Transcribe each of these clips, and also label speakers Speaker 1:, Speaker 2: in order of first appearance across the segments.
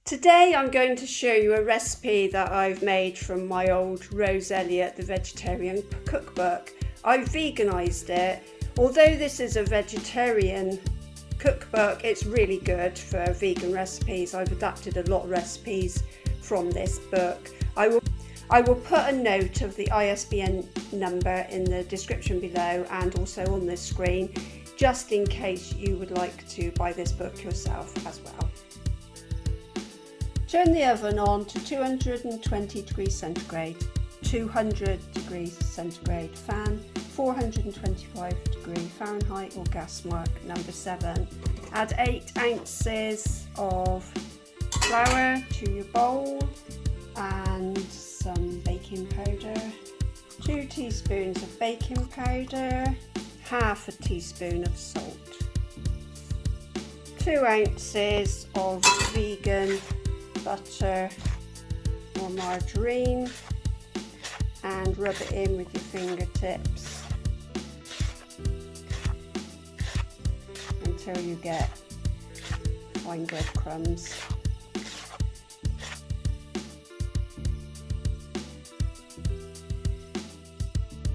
Speaker 1: Today I'm going to show you a recipe that I've made from my old Rose Elliott The Vegetarian Cookbook. I've veganised it. Although this is a vegetarian cookbook, it's really good for vegan recipes. I've adapted a lot of recipes from this book. I will put a note of the ISBN number in the description below and also on this screen, just in case you would like to buy this book yourself as well. Turn the oven on to 220 degrees centigrade, 200 degrees centigrade fan, 425 degree Fahrenheit or gas mark number 7. Add 8 ounces of flour to your bowl and some baking powder, 2 teaspoons of baking powder, half a teaspoon of salt, 2 ounces of vegan butter or margarine, and rub it in with your fingertips until you get fine breadcrumbs.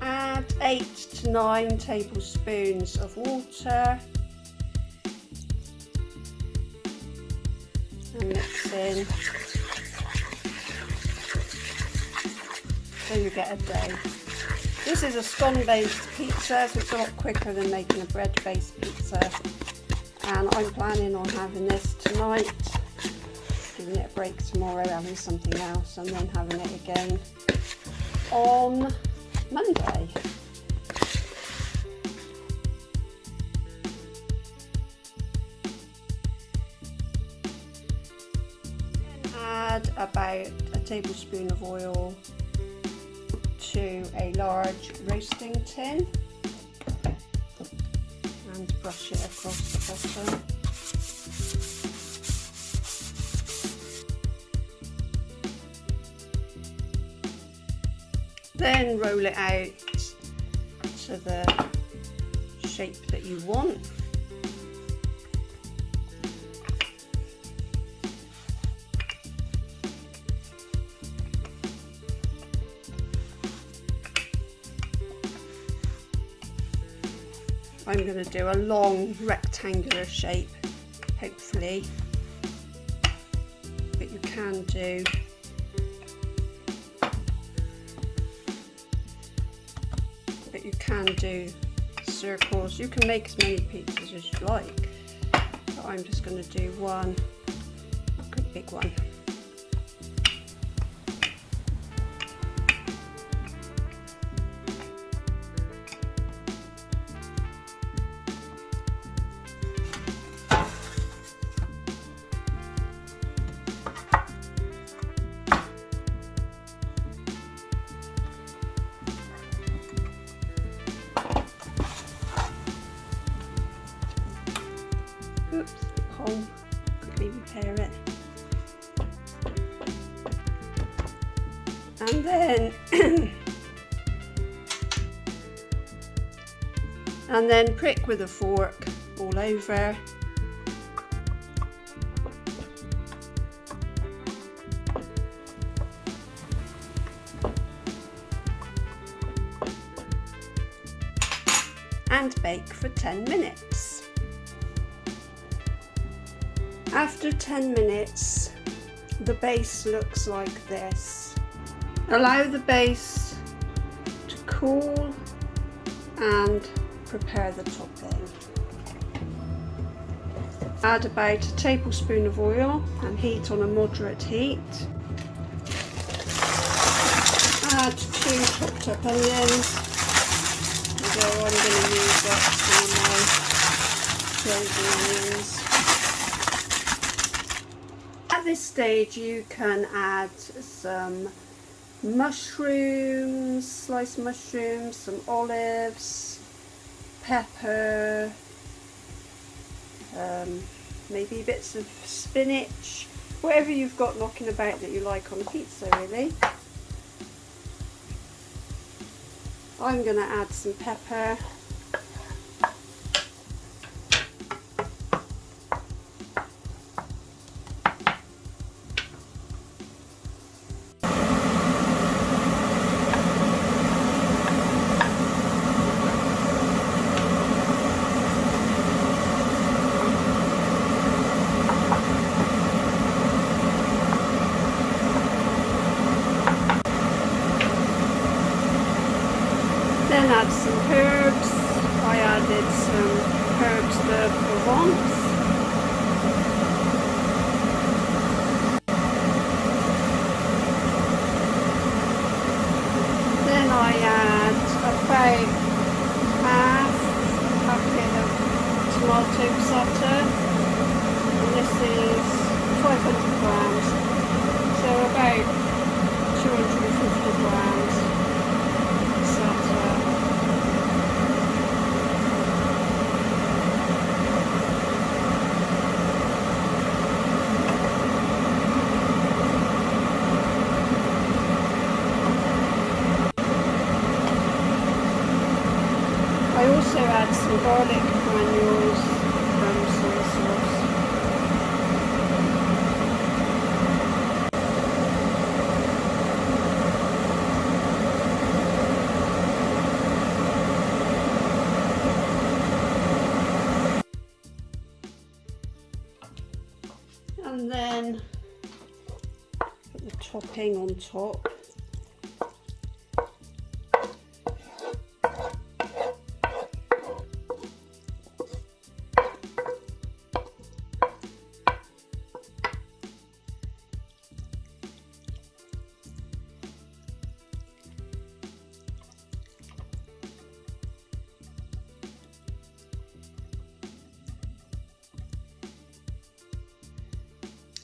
Speaker 1: Add 8 to 9 tablespoons of water and mix in so you get a dough. This is a scone based pizza, so it's a lot quicker than making a bread based pizza, and I'm planning on having this tonight, giving it a break tomorrow, having something else, and then having it again on Monday. Add about a tablespoon of oil to a large roasting tin and brush it across the bottom. Then roll it out to the shape that you want. I'm going to do a long rectangular shape, hopefully, but you can do circles. You can make as many pizzas as you like, but I'm just going to do one good big one. Oops, hole, quickly repair it. And then prick with a fork all over. And bake for 10 minutes. After 10 minutes, the base looks like this. Allow the base to cool and prepare the topping. Add about a tablespoon of oil and heat on a moderate heat. Add 2 chopped up onions. Although I'm going to use up some of my frozen onions. At this stage you can add some mushrooms, sliced mushrooms, some olives, pepper, maybe bits of spinach, whatever you've got knocking about that you like on pizza really. I'm going to add some pepper. garlic granules from soy sauce. And then put the topping on top.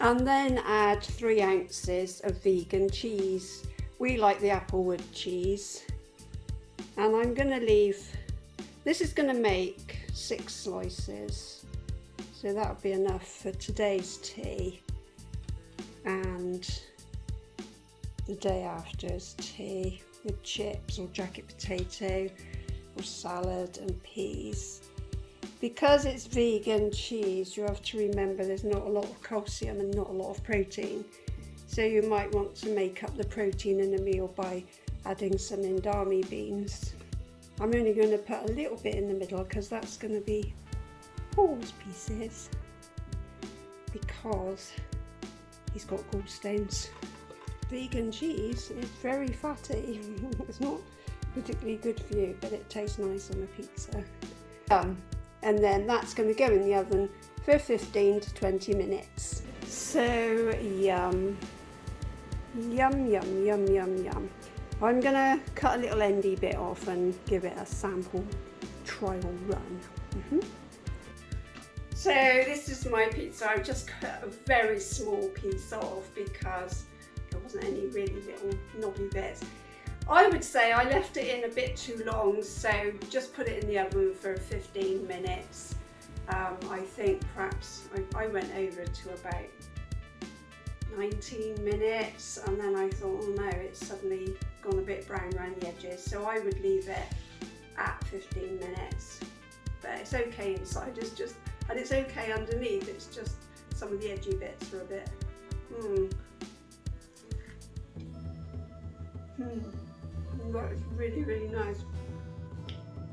Speaker 1: And then add 3 ounces of vegan cheese. We like the applewood cheese. And I'm going to leave, this is going to make 6 slices. So that'll be enough for today's tea and the day after's tea with chips or jacket potato or salad and peas. Because it's vegan cheese, you have to remember there's not a lot of calcium and not a lot of protein. So you might want to make up the protein in a meal by adding some indomie beans. I'm only going to put a little bit in the middle because that's going to be Paul's pieces, because he's got gallstones. Vegan cheese is very fatty. It's not particularly good for you, but it tastes nice on a pizza. And then that's going to go in the oven for 15 to 20 minutes. So yum, yum, yum, yum, yum, yum. I'm going to cut a little endy bit off and give it a sample trial run. So this is my pizza. I've just cut a very small piece off because there wasn't any really little knobby bits. I would say I left it in a bit too long, so just put it in the oven for 15 minutes. I think perhaps I went over to about 19 minutes, and then I thought, oh no, it's suddenly gone a bit brown around the edges, so I would leave it at 15 minutes. But it's okay inside, and it's okay underneath, it's just some of the edgy bits are a bit, That is really, really nice.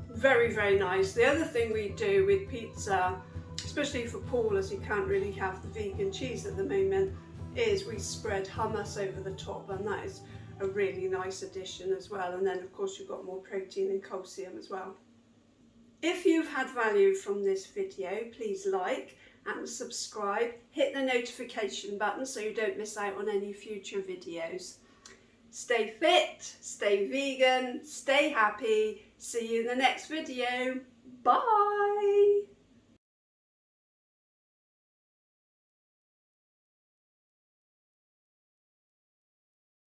Speaker 1: Very, very nice. The other thing we do with pizza, especially for Paul as he can't really have the vegan cheese at the moment, is we spread hummus over the top, and that is a really nice addition as well. And then of course you've got more protein and calcium as well. If you've had value from this video, please like and subscribe. Hit the notification button so you don't miss out on any future videos. Stay fit, stay vegan, stay happy. See you in the next video. Bye.